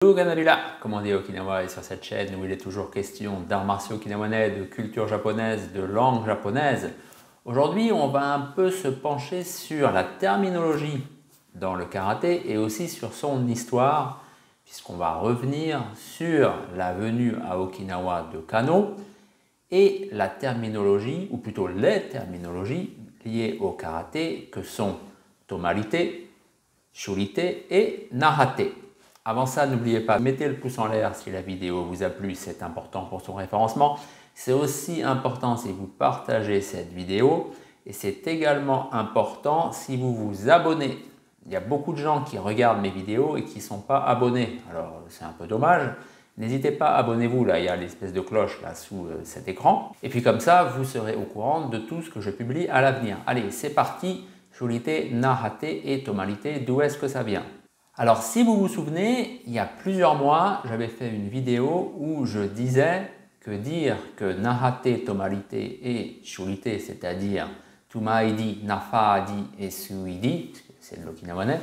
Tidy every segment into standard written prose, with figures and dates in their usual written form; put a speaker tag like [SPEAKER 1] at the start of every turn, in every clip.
[SPEAKER 1] Hello Ganalula, comme on dit à Okinawa et sur cette chaîne où il est toujours question d'arts martiaux okinawanais, de culture japonaise, de langue japonaise. Aujourd'hui, on va un peu se pencher sur la terminologie dans le karaté et aussi sur son histoire, puisqu'on va revenir sur la venue à Okinawa de Kano et la terminologie, ou plutôt les terminologies liées au karaté que sont Tomarite, Shurite et Narate. Avant ça, n'oubliez pas, mettez le pouce en l'air si la vidéo vous a plu, c'est important pour son référencement. C'est aussi important si vous partagez cette vidéo et c'est également important si vous vous abonnez. Il y a beaucoup de gens qui regardent mes vidéos et qui ne sont pas abonnés. Alors c'est un peu dommage. N'hésitez pas, abonnez-vous, là il y a l'espèce de cloche là sous cet écran. Et puis comme ça, vous serez au courant de tout ce que je publie à l'avenir. Allez, c'est parti. Shurite, Narate et Tomarite, d'où est-ce que ça vient? Alors si vous vous souvenez, il y a plusieurs mois, j'avais fait une vidéo où je disais que dire que Narate, Tomarite et Shurite, c'est-à-dire Tumaidi, Nafaadi et Suidi, c'est de l'okinawanais,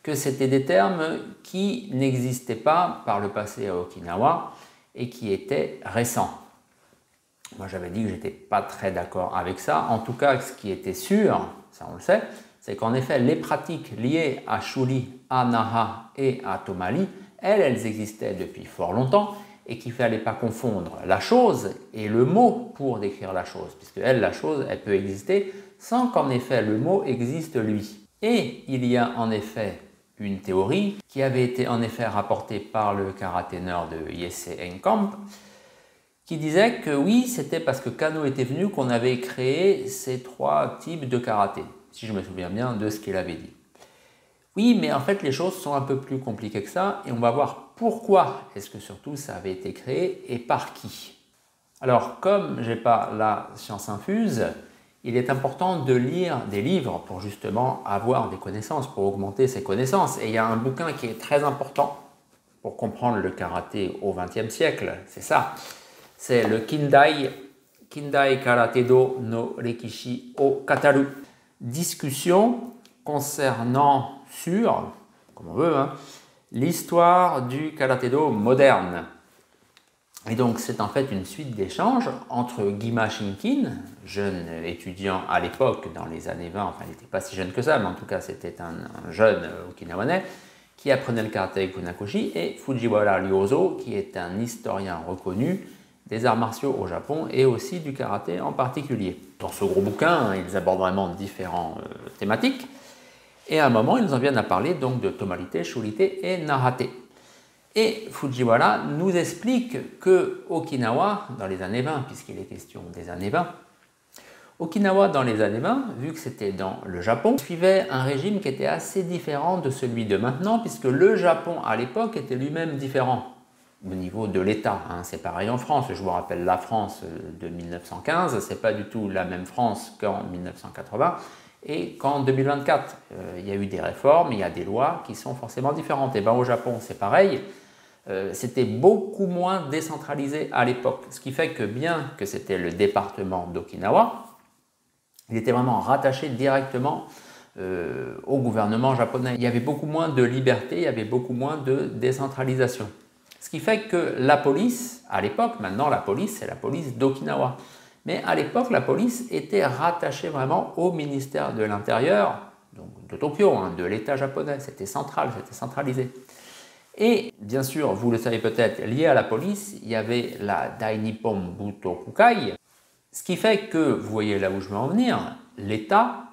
[SPEAKER 1] que c'était des termes qui n'existaient pas par le passé à Okinawa et qui étaient récents. Moi j'avais dit que je n'étais pas très d'accord avec ça. En tout cas, ce qui était sûr, ça on le sait, c'est qu'en effet, les pratiques liées à Shuri, à Naha et à Tomari, elles existaient depuis fort longtemps et qu'il ne fallait pas confondre la chose et le mot pour décrire la chose, puisque la chose, elle peut exister sans qu'en effet le mot existe lui. Et il y a en effet une théorie qui avait été en effet rapportée par le karaténeur de Yese Enkamp, qui disait que oui, c'était parce que Kano était venu qu'on avait créé ces trois types de karaté, si je me souviens bien de ce qu'il avait dit. Oui, mais en fait les choses sont un peu plus compliquées que ça et on va voir pourquoi est-ce que surtout ça avait été créé et par qui. Alors comme je n'ai pas la science infuse, il est important de lire des livres pour justement avoir des connaissances, pour augmenter ses connaissances. Et il y a un bouquin qui est très important pour comprendre le karaté au XXe siècle, c'est ça. C'est le Kindai Karate-do no Rekishi o Kataru. Discussion concernant sur, comme on veut, l'histoire du karaté-do moderne. Et donc c'est en fait une suite d'échanges entre Gima Shinkin, jeune étudiant à l'époque dans les années 20, enfin il n'était pas si jeune que ça, mais en tout cas c'était un jeune okinawanais, qui apprenait le karaté avec Funakoshi, et Fujiwara Ryozo, qui est un historien reconnu des arts martiaux au Japon et aussi du karaté en particulier. Dans ce gros bouquin, ils abordent vraiment différentes thématiques et à un moment, ils en viennent à parler donc de Tomarite, Shurite et Narate. Et Fujiwara nous explique que Okinawa, dans les années 20, puisqu'il est question des années 20, Okinawa dans les années 20, vu que c'était dans le Japon, suivait un régime qui était assez différent de celui de maintenant, puisque le Japon à l'époque était lui-même différent au niveau de l'État. C'est pareil en France. Je vous rappelle la France de 1915, c'est pas du tout la même France qu'en 1980 et qu'en 2024. Il y a eu des réformes, il y a des lois qui sont forcément différentes. Et bien au Japon, c'est pareil. C'était beaucoup moins décentralisé à l'époque. Ce qui fait que bien que c'était le département d'Okinawa, il était vraiment rattaché directement au gouvernement japonais. Il y avait beaucoup moins de liberté, il y avait beaucoup moins de décentralisation. Ce qui fait que la police, à l'époque, maintenant la police, c'est la police d'Okinawa. Mais à l'époque, la police était rattachée vraiment au ministère de l'Intérieur, donc de Tokyo, de l'État japonais. C'était central, c'était centralisé. Et bien sûr, vous le savez peut-être, lié à la police, il y avait la Dainippon Butokukai. Ce qui fait que, vous voyez là où je veux en venir, l'État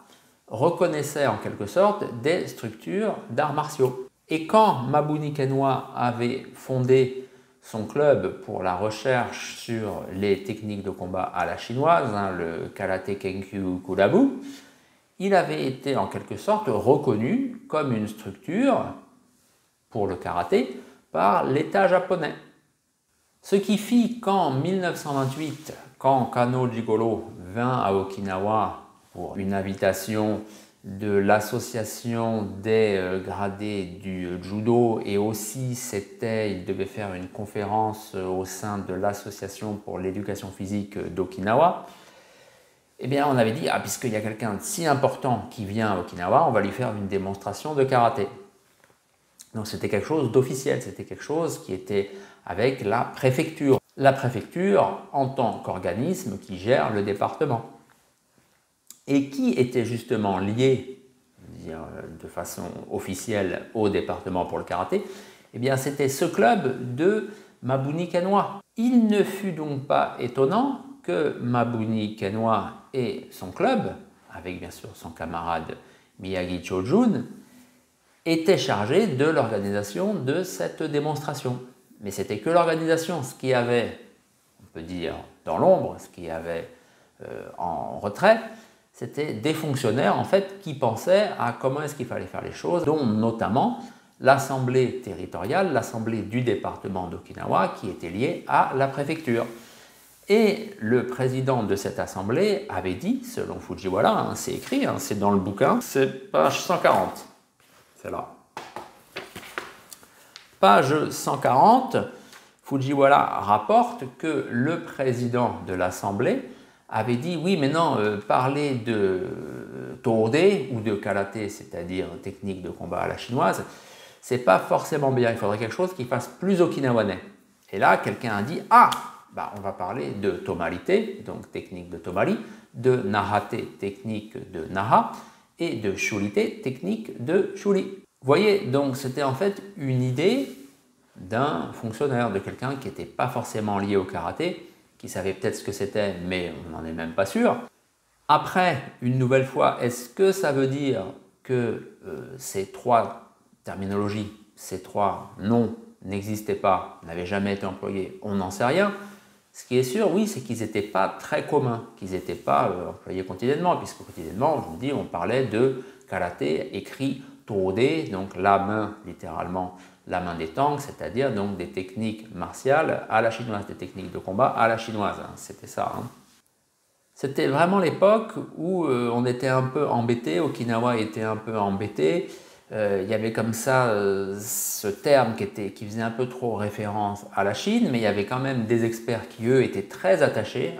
[SPEAKER 1] reconnaissait en quelque sorte des structures d'arts martiaux. Et quand Mabuni Kenwa avait fondé son club pour la recherche sur les techniques de combat à la chinoise, le Karate Kenkyu Kurabu, il avait été en quelque sorte reconnu comme une structure pour le karaté par l'État japonais. Ce qui fit qu'en 1928, quand Kano Jigoro vint à Okinawa pour une invitation de l'association des gradés du judo et aussi il devait faire une conférence au sein de l'association pour l'éducation physique d'Okinawa, eh bien on avait dit, puisqu'il y a quelqu'un de si important qui vient à Okinawa, on va lui faire une démonstration de karaté. Donc c'était quelque chose d'officiel, c'était quelque chose qui était avec la préfecture. La préfecture en tant qu'organisme qui gère le département. Et qui était justement lié de façon officielle au département pour le karaté, eh bien c'était ce club de Mabuni Kenwa. Il ne fut donc pas étonnant que Mabuni Kenwa et son club, avec bien sûr son camarade Miyagi Chojun, étaient chargés de l'organisation de cette démonstration. Mais c'était que l'organisation, ce qui avait, on peut dire, dans l'ombre, ce qui avait en retrait, c'était des fonctionnaires en fait qui pensaient à comment est-ce qu'il fallait faire les choses, dont notamment l'assemblée territoriale, l'assemblée du département d'Okinawa qui était liée à la préfecture. Et le président de cette assemblée avait dit, selon Fujiwara, c'est écrit, c'est dans le bouquin, c'est page 140, c'est là. Page 140, Fujiwara rapporte que le président de l'assemblée avait dit oui mais non, parler de Tode ou de karaté, c'est-à-dire technique de combat à la chinoise, c'est pas forcément bien, il faudrait quelque chose qui fasse plus okinawanais. Et là quelqu'un a dit ah, bah, on va parler de tomarite, donc technique de tomari, de nahate, technique de naha, et de shurite, technique de shuri. Vous voyez, donc c'était en fait une idée d'un fonctionnaire, de quelqu'un qui n'était pas forcément lié au karaté, qui savait peut-être ce que c'était, mais on n'en est même pas sûr. Après, une nouvelle fois, est-ce que ça veut dire que ces trois terminologies, ces trois noms n'existaient pas, n'avaient jamais été employés? On n'en sait rien. Ce qui est sûr, oui, c'est qu'ils n'étaient pas très communs, qu'ils n'étaient pas employés quotidiennement, puisque quotidiennement, je vous dis, on parlait de karaté écrit Tode, donc la main, littéralement, la main des tangs, c'est-à-dire donc des techniques martiales à la chinoise, des techniques de combat à la chinoise, c'était ça. C'était vraiment l'époque où on était un peu embêté, Okinawa était un peu embêté, il y avait comme ça ce terme qui faisait un peu trop référence à la Chine, mais il y avait quand même des experts qui eux étaient très attachés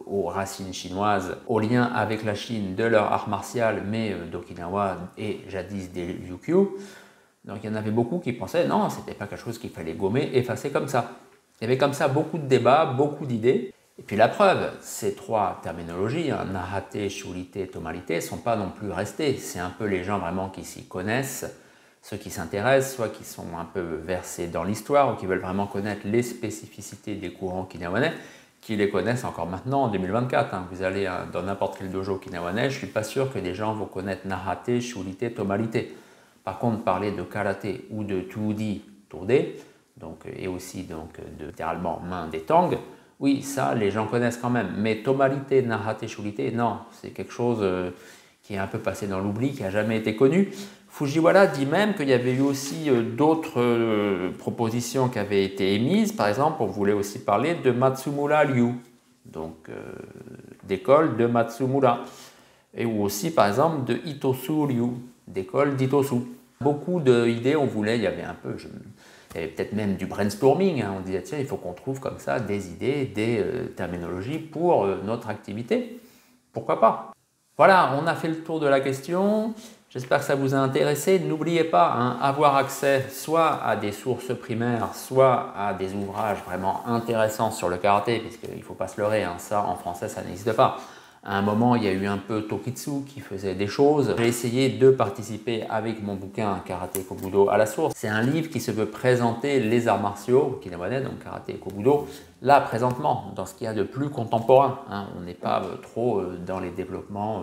[SPEAKER 1] aux racines chinoises, aux liens avec la Chine de leur art martial, mais d'Okinawa et jadis des Ryukyu. Donc il y en avait beaucoup qui pensaient non, ce n'était pas quelque chose qu'il fallait gommer, effacer comme ça. Il y avait comme ça beaucoup de débats, beaucoup d'idées. Et puis la preuve, ces trois terminologies, nahate, shurite, tomarite, ne sont pas non plus restées. C'est un peu les gens vraiment qui s'y connaissent, ceux qui s'intéressent, soit qui sont un peu versés dans l'histoire ou qui veulent vraiment connaître les spécificités des courants okinawanais, qui les connaissent encore maintenant en 2024. Vous allez dans n'importe quel dojo okinawanais, je ne suis pas sûr que les gens vont connaître nahate, shurite, tomarite. Par contre, parler de karaté ou de tudi, tode, et aussi donc, littéralement main des tangs, oui, ça, les gens connaissent quand même. Mais tomarite, nahate, shurite, non, c'est quelque chose qui est un peu passé dans l'oubli, qui n'a jamais été connu. Fujiwara dit même qu'il y avait eu aussi d'autres propositions qui avaient été émises. Par exemple, on voulait aussi parler de Matsumura Ryu, donc d'école de Matsumura. Et ou aussi, par exemple, de Itosu Ryu, d'école d'Itosu. Beaucoup d'idées, on voulait, il y avait un peu, il y avait peut-être même du brainstorming, on disait tiens, il faut qu'on trouve comme ça des idées, des terminologies pour notre activité. Pourquoi pas? Voilà, on a fait le tour de la question. J'espère que ça vous a intéressé. N'oubliez pas, avoir accès soit à des sources primaires, soit à des ouvrages vraiment intéressants sur le karaté, puisqu'il ne faut pas se leurrer, ça en français ça n'existe pas. À un moment, il y a eu un peu Tokitsu qui faisait des choses. J'ai essayé de participer avec mon bouquin Karaté Kobudo à la source. C'est un livre qui se veut présenter les arts martiaux okinawanais, donc Karaté Kobudo, là présentement, dans ce qu'il y a de plus contemporain. On n'est pas trop dans les développements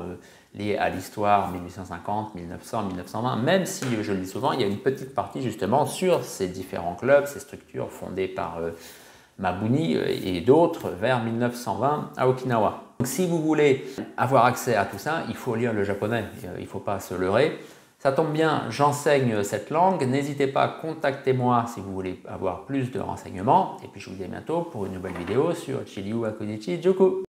[SPEAKER 1] liés à l'histoire 1850, 1900, 1920, même si, je le dis souvent, il y a une petite partie justement sur ces différents clubs, ces structures fondées par Mabuni et d'autres vers 1920 à Okinawa. Donc, si vous voulez avoir accès à tout ça, il faut lire le japonais, il ne faut pas se leurrer. Ça tombe bien, j'enseigne cette langue, n'hésitez pas, contactez-moi si vous voulez avoir plus de renseignements. Et puis je vous dis à bientôt pour une nouvelle vidéo sur Chiryu Akunichi Juku.